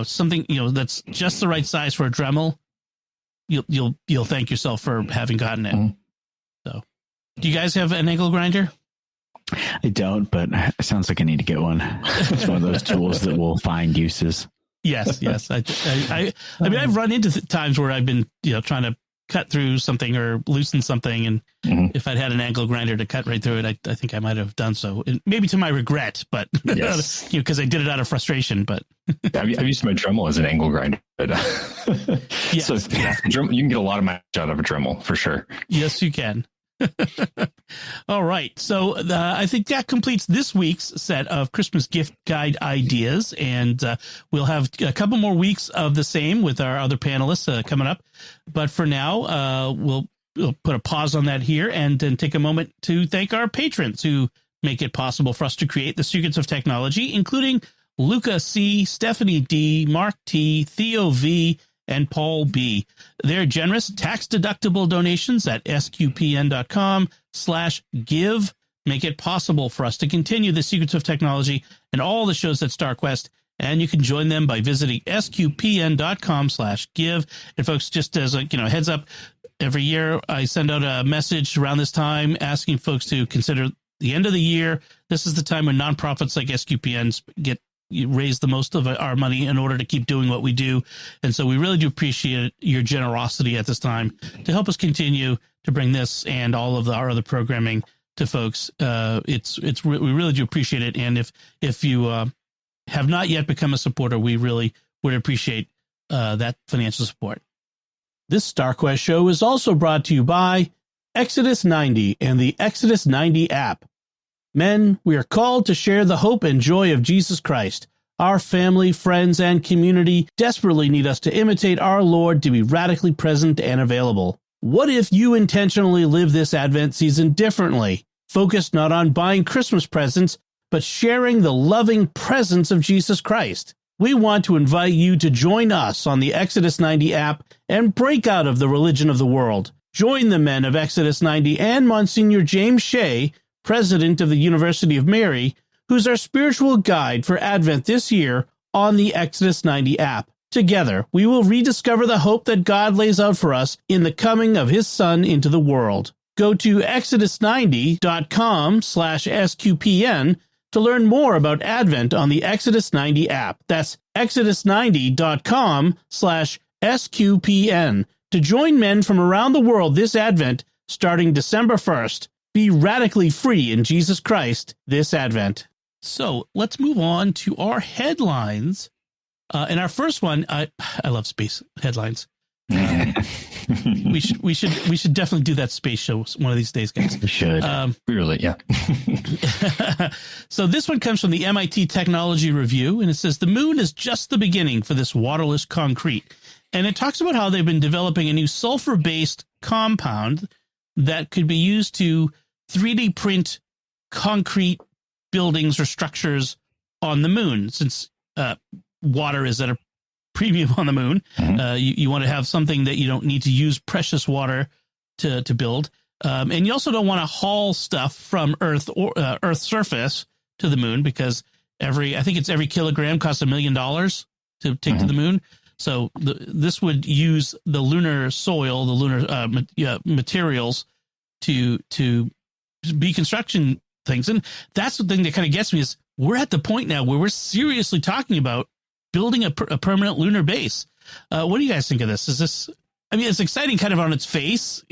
something, that's just the right size for a Dremel, you'll thank yourself for having gotten it. So do you guys have an angle grinder? I don't, but it sounds like I need to get one. It's one of those tools that will find uses. Yes. I mean, I've run into times where I've been, trying to cut through something or loosen something, and if I'd had an angle grinder to cut right through it, I think I might have done so. And maybe to my regret, but yes. Because I did it out of frustration. But I've used my Dremel as an angle grinder. But, yes, so you can get a lot of mileage out of a Dremel for sure. Yes, you can. All right. So I think that completes this week's set of Christmas gift guide ideas. And we'll have a couple more weeks of the same with our other panelists coming up. But for now, we'll put a pause on that here and then take a moment to thank our patrons who make it possible for us to create the secrets of technology, including Luca C., Stephanie D., Mark T., Theo V., and Paul B. Their generous tax-deductible donations at sqpn.com/give make it possible for us to continue the secrets of technology and all the shows at StarQuest. And you can join them by visiting sqpn.com/give. And folks, just as a heads up, every year I send out a message around this time asking folks to consider the end of the year. This is the time when nonprofits like SQPN raise the most of our money in order to keep doing what we do. And so we really do appreciate your generosity at this time to help us continue to bring this and all of our other programming to folks. We really do appreciate it. And if you have not yet become a supporter, we really would appreciate that financial support. This StarQuest show is also brought to you by Exodus 90 and the Exodus 90 app. Men, we are called to share the hope and joy of Jesus Christ. Our family, friends, and community desperately need us to imitate our Lord to be radically present and available. What if you intentionally live this Advent season differently, focused not on buying Christmas presents, but sharing the loving presence of Jesus Christ? We want to invite you to join us on the Exodus 90 app and break out of the religion of the world. Join the men of Exodus 90 and Monsignor James Shea, president of the University of Mary, who's our spiritual guide for Advent this year on the Exodus 90 app. Together, we will rediscover the hope that God lays out for us in the coming of his Son into the world. Go to exodus90.com/SQPN to learn more about Advent on the Exodus 90 app. That's exodus90.com/SQPN to join men from around the world this Advent starting December 1st. Be radically free in Jesus Christ this Advent. So let's move on to our headlines. And our first one, I love space headlines. We should definitely do that space show one of these days, guys. We should. Really, yeah. So this one comes from the MIT Technology Review, and it says the moon is just the beginning for this waterless concrete. And it talks about how they've been developing a new sulfur-based compound that could be used to 3D print concrete buildings or structures on the moon. Since water is at a premium on the moon, you want to have something that you don't need to use precious water to build. And you also don't want to haul stuff from Earth or Earth's surface to the moon, because every kilogram costs $1 million to take to the moon. So this would use the lunar soil, the lunar materials to be construction things. And that's the thing that kind of gets me, is we're at the point now where we're seriously talking about building a permanent lunar base. What do you guys think of this? Is this, I mean, it's exciting kind of on its face,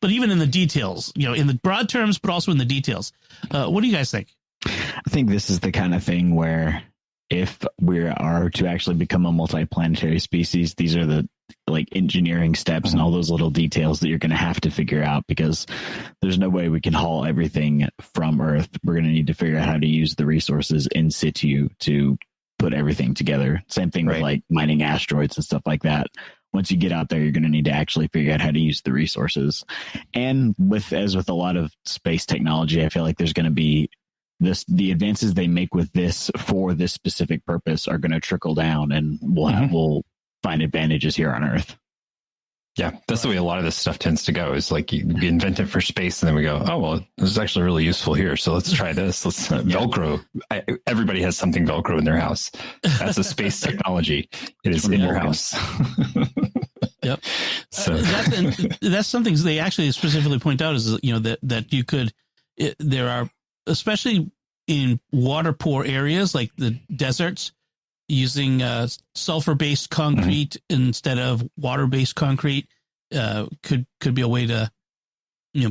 but even in the details, in the broad terms, but also in the details. What do you guys think? I think this is the kind of thing where if we are to actually become a multiplanetary species, these are the like engineering steps and all those little details that you're going to have to figure out, because there's no way we can haul everything from Earth. We're going to need to figure out how to use the resources in situ to put everything together. Same thing with like mining asteroids and stuff like that. Once you get out there, you're going to need to actually figure out how to use the resources. And as with a lot of space technology, I feel like there's going to be the advances they make with this for this specific purpose are going to trickle down, and we'll find advantages here on Earth. Yeah, that's the way a lot of this stuff tends to go. Is like you invent it for space, and then we go, oh well, this is actually really useful here. So let's try this. Let's Velcro. Everybody has something Velcro in their house. That's a space technology. It is in your house. Yep. So that's something they actually specifically point out is that you could. There are, especially in water poor areas like the deserts, using sulfur-based concrete instead of water-based concrete could be a way to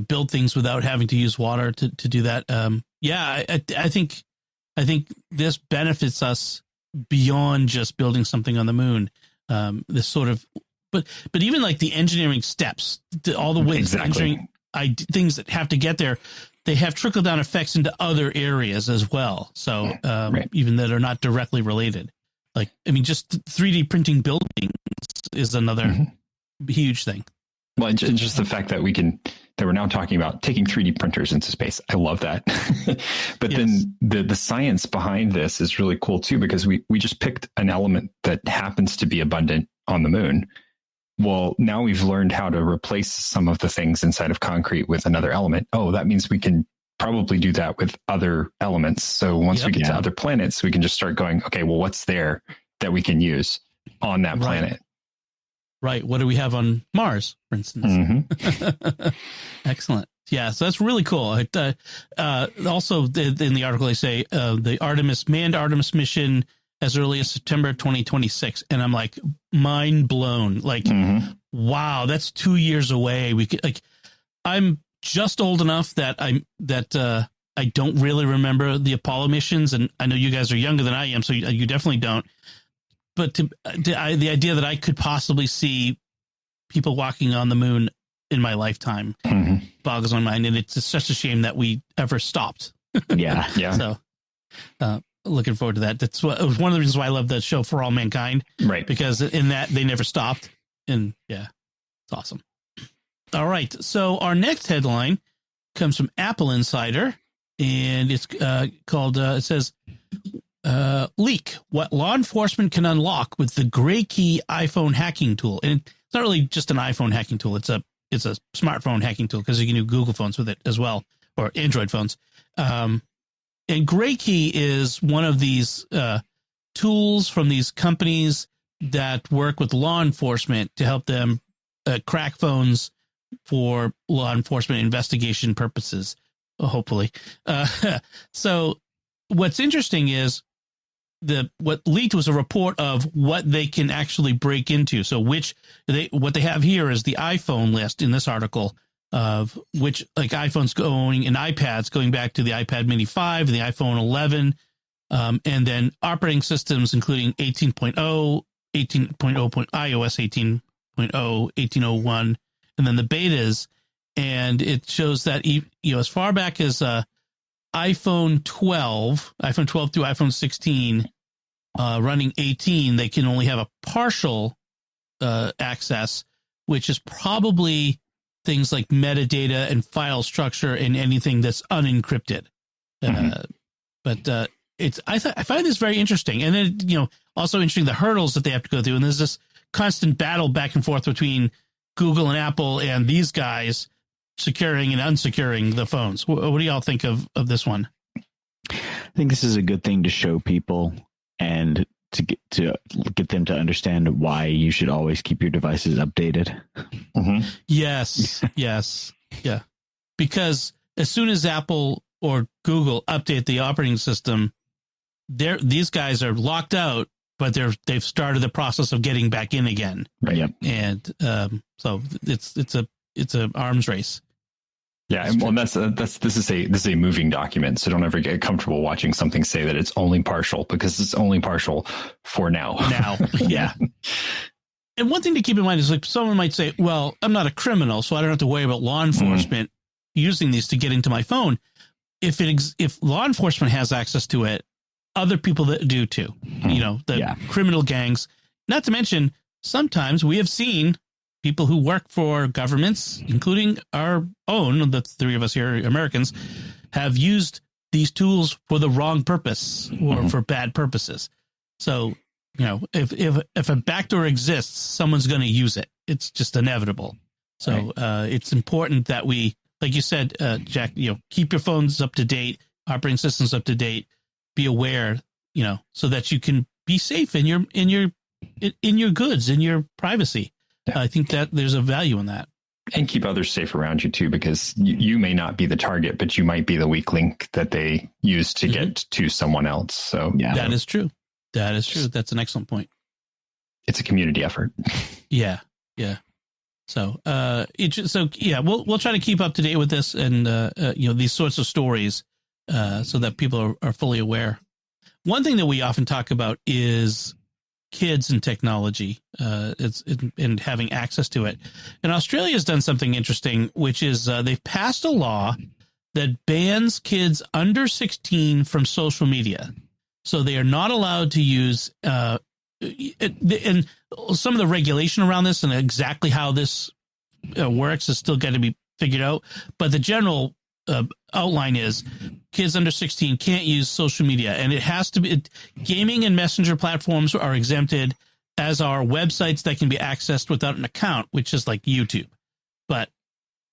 build things without having to use water to do that. I think this benefits us beyond just building something on the moon. This sort of, but even like the engineering steps, all the ways engineering things that have to get there, they have trickle down effects into other areas as well. So even that are not directly related. Like, I mean, just 3D printing buildings is another huge thing. Well, just the fact that we're now talking about taking 3D printers into space. I love that. But then the science behind this is really cool too, because we just picked an element that happens to be abundant on the moon. Well, now we've learned how to replace some of the things inside of concrete with another element. Oh, that means we can probably do that with other elements. So once we get to other planets, we can just start going, okay, well, what's there that we can use on that planet? Right. What do we have on Mars, for instance? Excellent. Yeah, so that's really cool. Also, in the article, they say the manned Artemis mission as early as September 2026, and I'm like mind blown. Like, wow, that's 2 years away. We could I'm just old enough that I don't really remember the Apollo missions, and I know you guys are younger than I am, so you definitely don't. But the idea that I could possibly see people walking on the moon in my lifetime boggles my mind, and it's just such a shame that we ever stopped. Yeah. So, looking forward to that. That's one of the reasons why I love the show For All Mankind, right? Because in that they never stopped, and it's awesome. All right, so our next headline comes from Apple Insider, and it's called. It says, "Leak: What law enforcement can unlock with the Gray Key iPhone hacking tool." And it's not really just an iPhone hacking tool; it's a smartphone hacking tool, because you can do Google phones with it as well, or Android phones. And Gray Key is one of these tools from these companies that work with law enforcement to help them crack phones for law enforcement investigation purposes, hopefully. So what's interesting is what leaked was a report of what they can actually break into. So what they have here is the iPhone list in this article of which, like, iPhones going and iPads going back to the iPad Mini 5, the iPhone 11, and then operating systems including 18.0, 18.0. iOS 18.0, 18.01, and then the betas. And it shows that as far back as iPhone 12 through iPhone 16, running 18, they can only have a partial access, which is probably things like metadata and file structure and anything that's unencrypted. But I find this very interesting. And then, also interesting the hurdles that they have to go through. And there's this constant battle back and forth between Google and Apple and these guys securing and unsecuring the phones. What do y'all think of this one? I think this is a good thing to show people and to get them to understand why you should always keep your devices updated. Yes. Yeah. Because as soon as Apple or Google update the operating system, these guys are locked out, but they've started the process of getting back in again. Right. Yep. And so it's a arms race. Yeah, well, this is a moving document, so don't ever get comfortable watching something say that it's only partial, because it's only partial for now. Now, yeah. And one thing to keep in mind is, like, someone might say, "Well, I'm not a criminal, so I don't have to worry about law enforcement using these to get into my phone." If law enforcement has access to it, other people that do too. You know, the criminal gangs. Not to mention, sometimes we have seen people who work for governments, including our own, the three of us here, Americans, have used these tools for the wrong purpose or for bad purposes. So, you know, if a backdoor exists, someone's going to use it. It's just inevitable. So it's important that we, like you said, Jack, you know, keep your phones up to date, operating systems up to date, be aware, you know, so that you can be safe in your goods, in your privacy. Yeah. I think that there's a value in that. And keep others safe around you too, because you may not be the target, but you might be the weak link that they use to get to someone else. So that is true. That is true. That's an excellent point. It's a community effort. Yeah. Yeah. So, we'll try to keep up to date with this and, you know, these sorts of stories, so that people are fully aware. One thing that we often talk about is kids and technology, and having access to it. And Australia has done something interesting, which is they've passed a law that bans kids under 16 from social media. So they are not allowed to use, and some of the regulation around this and exactly how this works is still got to be figured out. But the general outline is kids under 16 can't use social media, and it has to be gaming and messenger platforms are exempted, as are websites that can be accessed without an account, which is like YouTube. But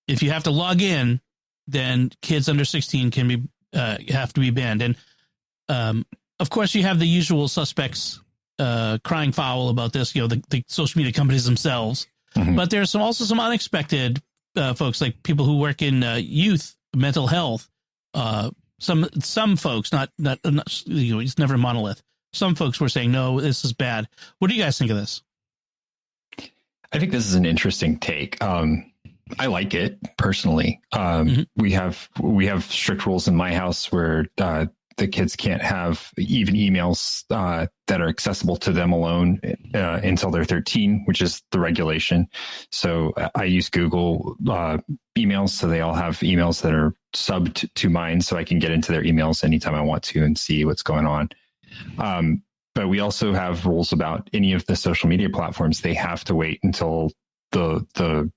if you have to log in, then kids under 16 can be have to be banned. And of course, you have the usual suspects crying foul about this, you know, the social media companies themselves. But there's also some unexpected folks, like people who work in youth mental health. Some folks, not you know, it's never a monolith. Some folks were saying, no, this is bad. What do you guys think of this? I think this is an interesting take. I like it personally. We have strict rules in my house where the kids can't have even emails that are accessible to them alone until they're 13, which is the regulation. So I use Google emails, so they all have emails that are subbed to mine, so I can get into their emails anytime I want to and see what's going on. But we also have rules about any of the social media platforms. They have to wait until the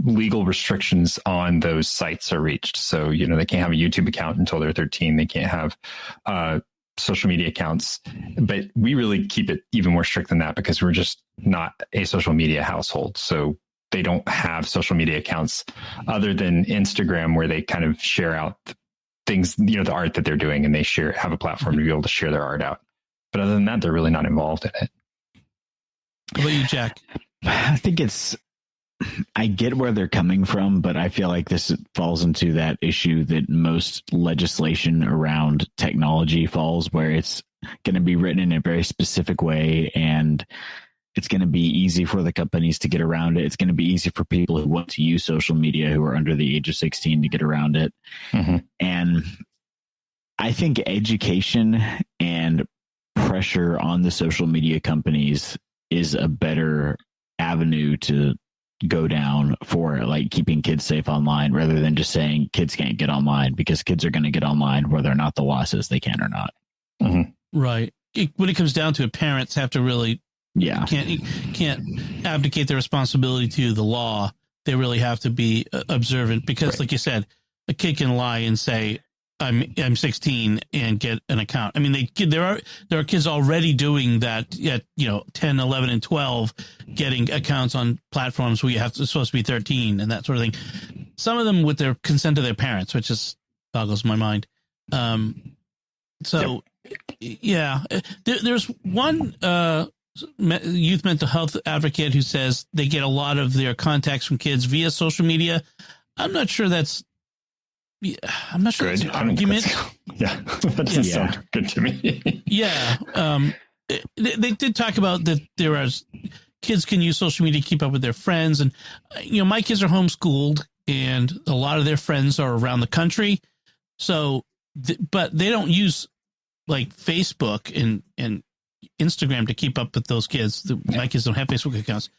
legal restrictions on those sites are reached. So, you know, they can't have a YouTube account until they're 13. They can't have social media accounts. But we really keep it even more strict than that, because we're just not a social media household. So they don't have social media accounts other than Instagram, where they kind of share out things, you know, the art that they're doing, and they have a platform to be able to share their art out. But other than that, they're really not involved in it. How about you, Jack? I think I get where they're coming from, but I feel like this falls into that issue that most legislation around technology falls, where it's going to be written in a very specific way, and it's going to be easy for the companies to get around it. It's going to be easy for people who want to use social media who are under the age of 16 to get around it. And I think education and pressure on the social media companies is a better avenue to go down for, like, keeping kids safe online, rather than just saying kids can't get online, because kids are going to get online whether or not the law says they can or not. Right. When it comes down to it, parents have to really can't abdicate their responsibility to the law. They really have to be observant, because like you said, a kid can lie and say, I'm 16 and get an account. I mean, there are kids already doing that at, you know, 10, 11, and 12, getting accounts on platforms where it's supposed to be 13 and that sort of thing. Some of them with their consent of their parents, which just boggles my mind. There's one youth mental health advocate who says they get a lot of their contacts from kids via social media. I'm not sure that's an argument. That doesn't sound good to me. They did talk about that kids can use social media to keep up with their friends. And, you know, my kids are homeschooled, and a lot of their friends are around the country. So, but they don't use like Facebook and Instagram to keep up with those kids. My kids don't have Facebook accounts.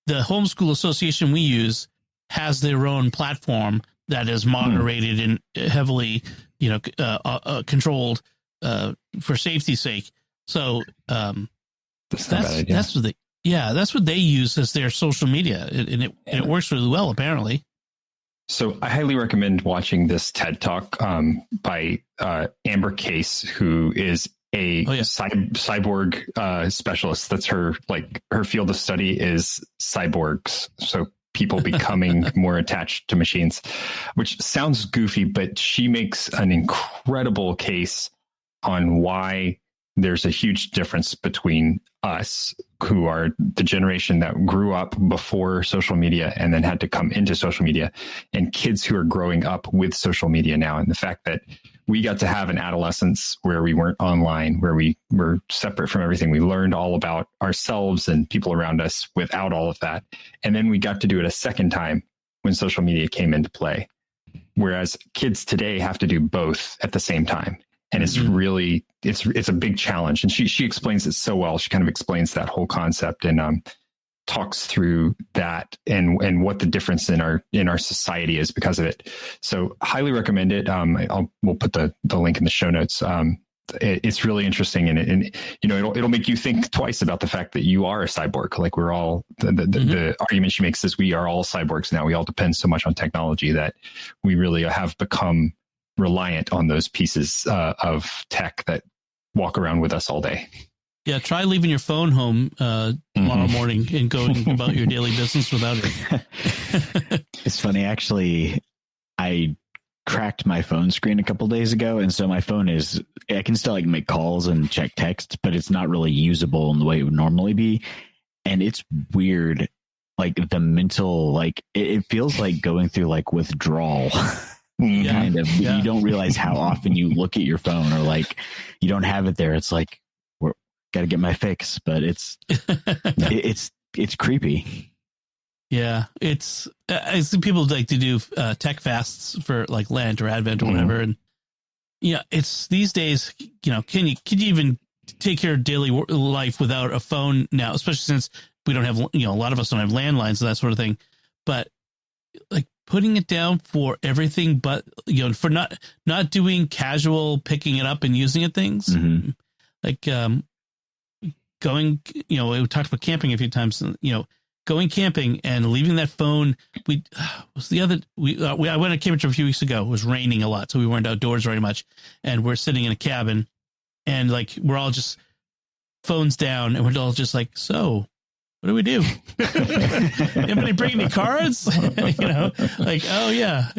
The homeschool association we use has their own platform that is moderated and heavily, controlled for safety's sake. So that's what they use as their social media, and it works really well, apparently. So I highly recommend watching this TED Talk by Amber Case, who is a cyborg specialist. That's her field of study is cyborgs. So people becoming more attached to machines, which sounds goofy, but she makes an incredible case on why there's a huge difference between us, who are the generation that grew up before social media and then had to come into social media, and kids who are growing up with social media now. And the fact that we got to have an adolescence where we weren't online, where we were separate from everything. We learned all about ourselves and people around us without all of that. And then we got to do it a second time when social media came into play. Whereas kids today have to do both at the same time. And it's really, it's a big challenge. And she explains it so well. She kind of explains that whole concept and talks through that and what the difference in our society is because of it. So highly recommend it. We'll put the link in the show notes. It's really interesting, and it'll make you think twice about the fact that you are a cyborg. Like we're all the argument she makes is we are all cyborgs now. We all depend so much on technology that we really have become reliant on those pieces of tech that walk around with us all day. Yeah, try leaving your phone home tomorrow morning and going about your daily business without it. It's funny, actually, I cracked my phone screen a couple days ago, and so my phone I can still make calls and check text, but it's not really usable in the way it would normally be. And it's weird, the mental, it feels like going through withdrawal. Kind of. Yeah. You don't realize how often you look at your phone or you don't have it there. It's got to get my fix, but it's creepy. Yeah, I see people like to do tech fasts for Lent or Advent or whatever, and it's these days. Can you even take care of daily life without a phone now? Especially since we don't have a lot of us don't have landlines and that sort of thing. But putting it down for everything, but for not doing casual picking it up and using it things, going, we talked about camping a few times, going camping and leaving that phone. I went to camping a few weeks ago. It was raining a lot, so we weren't outdoors very much, and we're sitting in a cabin, and we're all just phones down, and we're all just so what do we do? Anybody bring any cards? Oh yeah.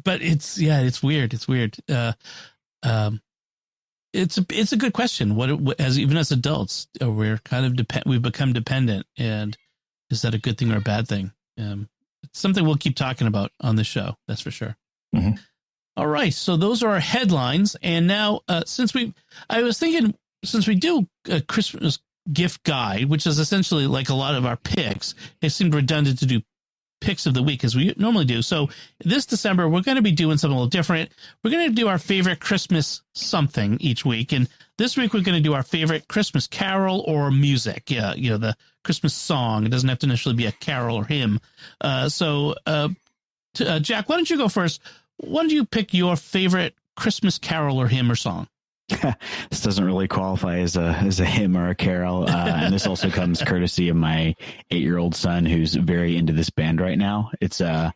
But it's weird. It's weird. It's a good question. Even as adults, we're kind of we've become dependent, and is that a good thing or a bad thing? It's something we'll keep talking about on the show. That's for sure. Mm-hmm. All right. So those are our headlines. And now, since we do a Christmas gift guide, which is essentially a lot of our picks, it seemed redundant to do picks of the week as we normally do. So this December, we're going to be doing something a little different. We're going to do our favorite Christmas something each week. And this week, we're going to do our favorite Christmas carol or music. Yeah, the Christmas song. It doesn't have to necessarily be a carol or hymn. Jack, why don't you go first? Why don't you pick your favorite Christmas carol or hymn or song? This doesn't really qualify as a hymn or a carol, and this also comes courtesy of my 8-year-old son, who's very into this band right now. It's the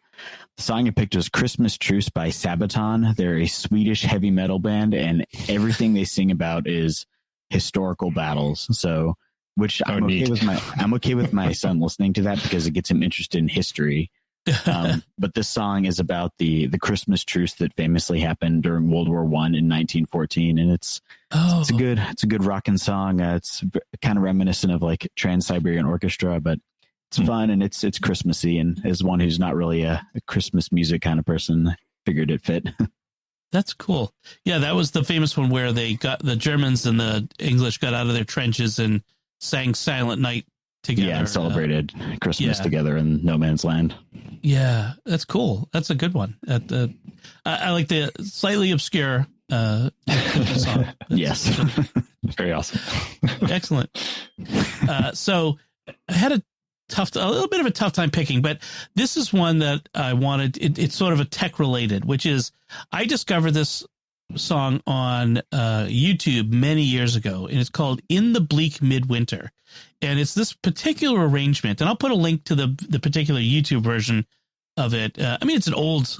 song I picked was "Christmas Truce" by Sabaton. They're a Swedish heavy metal band, and everything they sing about is historical battles. So, which I'm okay with my son listening to that because it gets him interested in history. But this song is about the Christmas truce that famously happened during World War I in 1914, and it's a good rockin' song. It's kind of reminiscent of Trans-Siberian Orchestra, but it's fun and it's Christmassy. And as one who's not really a Christmas music kind of person, I figured it fit. That's cool. Yeah, that was the famous one where the Germans and the English got out of their trenches and sang Silent Night together. Yeah, and celebrated Christmas together in no man's land. Yeah, that's cool. That's a good one. I like the slightly obscure song. Yes. Very awesome. Excellent. So I had a little bit of a tough time picking, but this is one that I wanted. It's sort of a tech related, which is I discovered this song on YouTube many years ago, and it's called "In the Bleak Midwinter," and it's this particular arrangement. And I'll put a link to the particular YouTube version of it. I mean, it's an old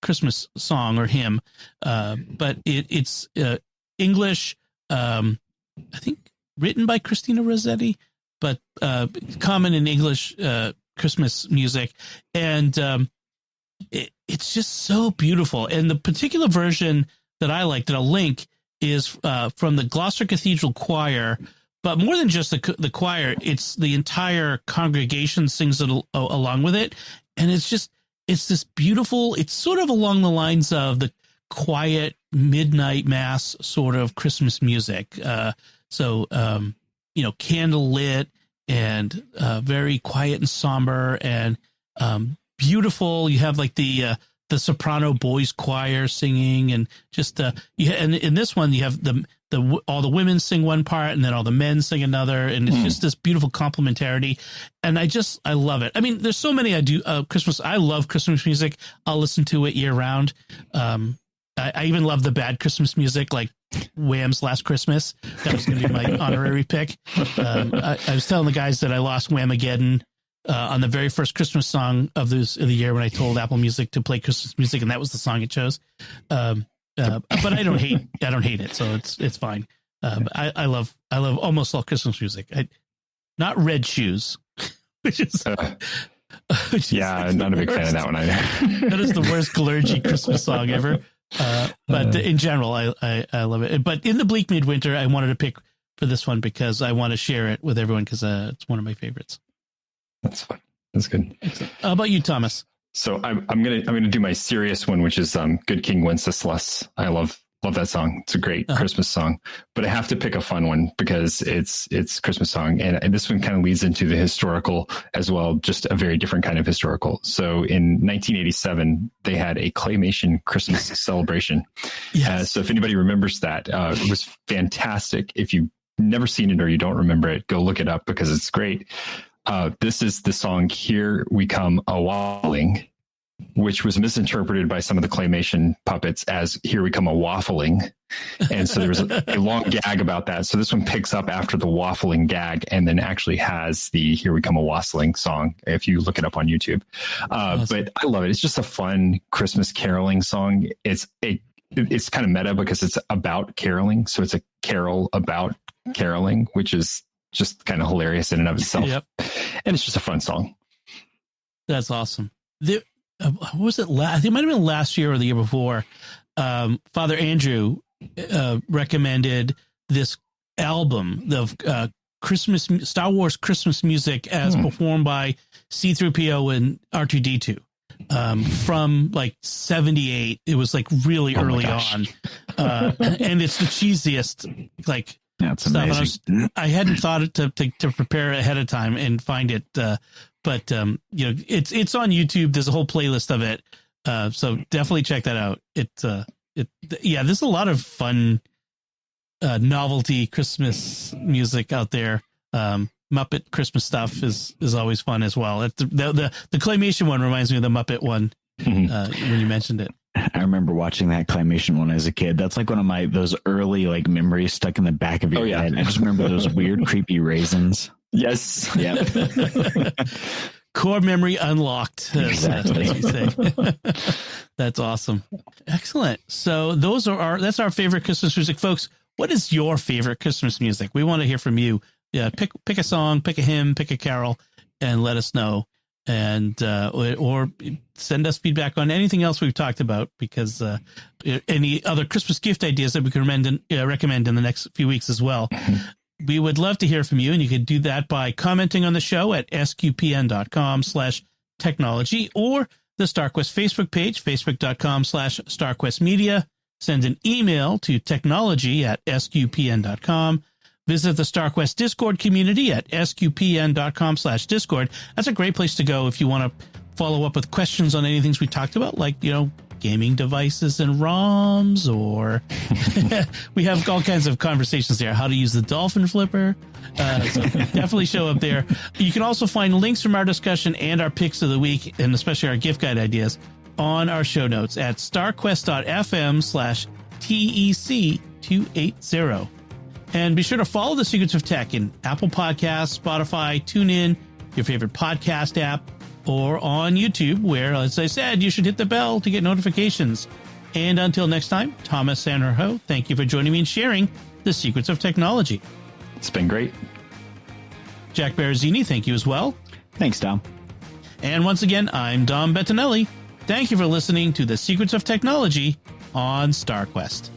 Christmas song or hymn, but it's English. I think written by Christina Rossetti, but common in English Christmas music, and it's just so beautiful. And the particular version that I like, that I'll link, is from the Gloucester Cathedral Choir. But more than just the choir, it's the entire congregation sings it along with it, and it's this beautiful. It's sort of along the lines of the quiet midnight mass sort of Christmas music. So candle lit and very quiet and somber and beautiful. You have like the soprano boys choir singing, and just and in this one you have all the women sing one part and then all the men sing another, and it's just this beautiful complementarity, and I love it. I mean, there's so many Christmas. I love Christmas music. I'll listen to it year round. I even love the bad Christmas music, like Wham's Last Christmas. That was going to be my honorary pick. I was telling the guys that I lost Whamageddon on the very first Christmas song of the year when I told Apple Music to play Christmas music, and that was the song it chose. But I don't hate it, so it's fine. I love almost all Christmas music. Not Red Shoes, which is I'm not a big fan of that one either. That is the worst clergy Christmas song ever. But in general, I love it. But In the Bleak Midwinter, I wanted to pick for this one because I want to share it with everyone because it's one of my favorites. That's fun. That's good. How about you, Thomas? So I'm gonna do my serious one, which is "Good King Wenceslas." I love that song. It's a great Christmas song, but I have to pick a fun one because it's Christmas song, and this one kind of leads into the historical as well, just a very different kind of historical. So in 1987, they had a claymation Christmas celebration. Yes. So if anybody remembers that, it was fantastic. If you've never seen it or you don't remember it, go look it up because it's great. This is the song "Here We Come A-Waffling," which was misinterpreted by some of the claymation puppets as "Here We Come A-Waffling." And so there was a long gag about that. So this one picks up after the waffling gag and then actually has the "Here We Come A-Wassling" song, if you look it up on YouTube. But I love it. It's just a fun Christmas caroling song. It's kind of meta because it's about caroling. So it's a carol about caroling, which is just kind of hilarious in and of itself. Yep. And it's just a fun song. That's awesome. Was it I think it might have been last year or the year before. Father Andrew recommended this album of Star Wars Christmas music as performed by C-3PO and R2-D2 from like 78. It was like really early on. And it's the cheesiest like That's stuff. amazing. I hadn't thought to prepare ahead of time and find it. But it's on YouTube. There's a whole playlist of it. So definitely check that out. There's a lot of fun novelty Christmas music out there. Muppet Christmas stuff is always fun as well. The claymation one reminds me of the Muppet one when you mentioned it. I remember watching that claymation one as a kid. That's like one of those early like memories stuck in the back of your head. I just remember those weird, creepy raisins. Yes. Yeah. Core memory unlocked. Exactly. As we say. That's awesome. Excellent. So that's our favorite Christmas music, folks. What is your favorite Christmas music? We want to hear from you. Yeah. Pick a song, pick a hymn, pick a carol, and let us know. And or send us feedback on anything else we've talked about, because any other Christmas gift ideas that we can recommend in the next few weeks as well. We would love to hear from you, and you can do that by commenting on the show at sqpn.com/technology or the StarQuest Facebook page, facebook.com/StarQuestMedia. Send an email to technology@sqpn.com. Visit the StarQuest Discord community at sqpn.com/Discord. That's a great place to go if you want to follow up with questions on any things we talked about, like, gaming devices and ROMs, or we have all kinds of conversations there. How to use the Dolphin Flipper. So definitely show up there. You can also find links from our discussion and our picks of the week, and especially our gift guide ideas, on our show notes at starquest.fm/TEC280. And be sure to follow The Secrets of Tech in Apple Podcasts, Spotify, TuneIn, your favorite podcast app, or on YouTube, where, as I said, you should hit the bell to get notifications. And until next time, Thomas Sanjurjo, thank you for joining me and sharing the secrets of technology. It's been great. Jack Baruzzini, thank you as well. Thanks, Dom. And once again, I'm Dom Bettinelli. Thank you for listening to The Secrets of Technology on StarQuest.